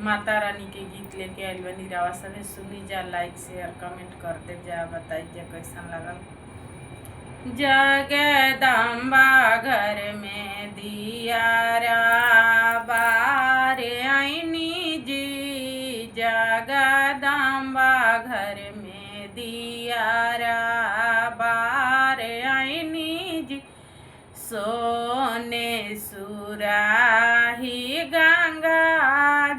माता रानी के गीत लेके आइल बनी रवा सभे सुनी जा। लाइक शेयर कमेंट करते जा, बताई जा कैसन लगल। जगदम्बा घर में दियारा बार आईनी जी, जगदम्बा घर में दियारा बार आईनी जी। सोने सुराही गंगा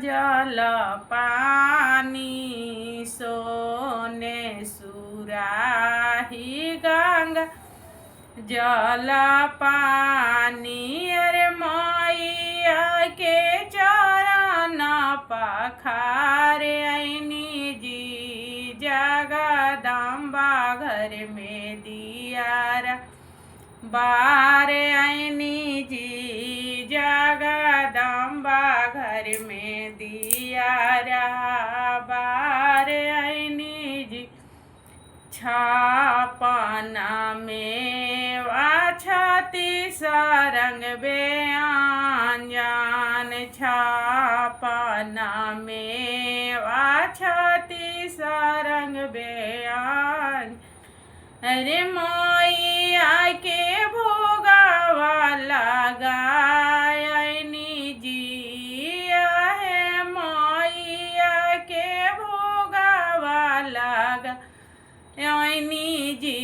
जल पानी, सोने सुराही गंगा जल पानी। अरे मैया के चरण पखारे आईनी जी, जगदम्बा घर में दियारा बार आईनी जी, जगदम्बा घर में दियारा बार आईनी जी। छापना में वाछती सरंग बेआंजान, छापना में वाछती सरंग बेआंजान। अरे मैया के भोगावा लगायनी जी, है मैया के भोगावा लगायनी जी।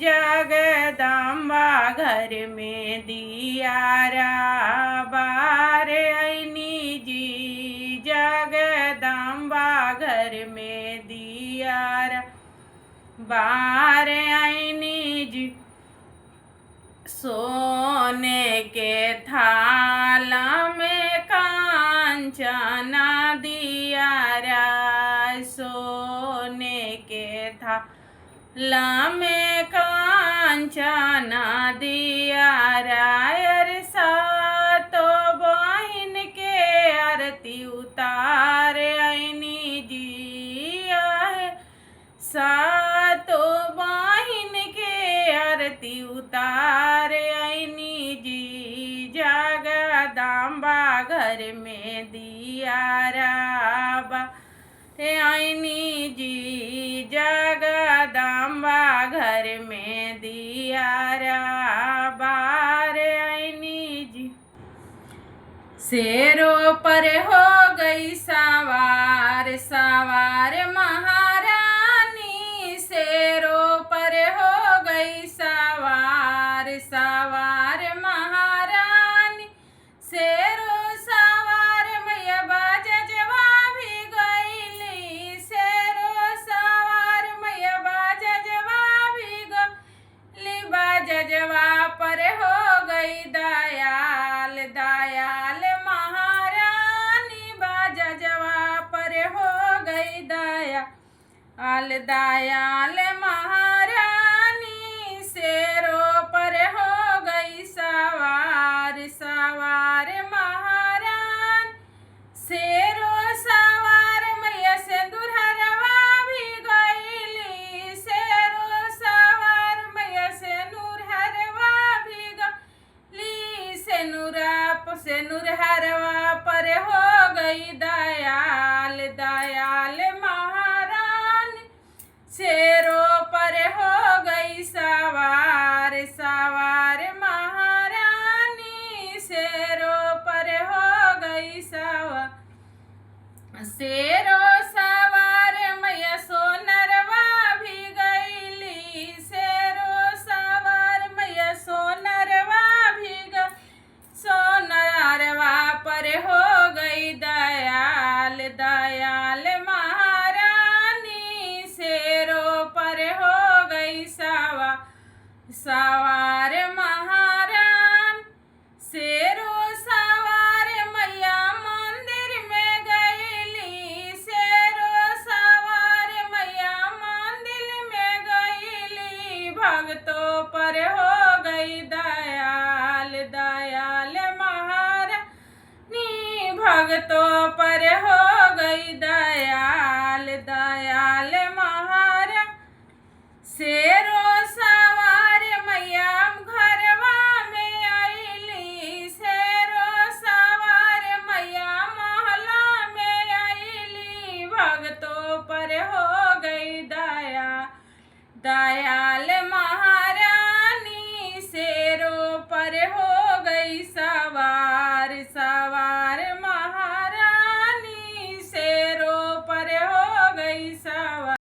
जगदम्बा घर में दियारा बार आईनी जी, जगदम्बा घर में दियारा बार आईनी जी। सोने के थाला में कांचना दियारा, सोने के थाला में कांचना दियारा। अरे सातो बहिन के आरती उतार आईनी जी, सातो बहिन के आरती उतार आईनी जी। जगदम्बा घर में दियारा बार आईनी जी, जगदम्बा घर में दियारा बार आईनी जी। शेरों पर हो गई सवार सवार महारानी, शेरों पर हो गई सवार सवार महारानी। शेरों सवार मैया बाजवा भी गईली, शेरों सवार मैया बाजवा भी गईली। बाजवा पर हो गई दयाल दयाल महारानी, बाजवा पर हो गई दयाल दयाल महारानी। शेरों पर हो गई सवार सवार महारानी, शेरों सवार मैया सिंदूर हरवा भी गईली, शेरों सवार मैया सिंदूर हरवा भी गईली। सिंदूर हरवा पर हो गई दयाल दयाल महारानी, शेरों पर हो गई सवार सवार महारानी, शेरों पर हो गई सवार।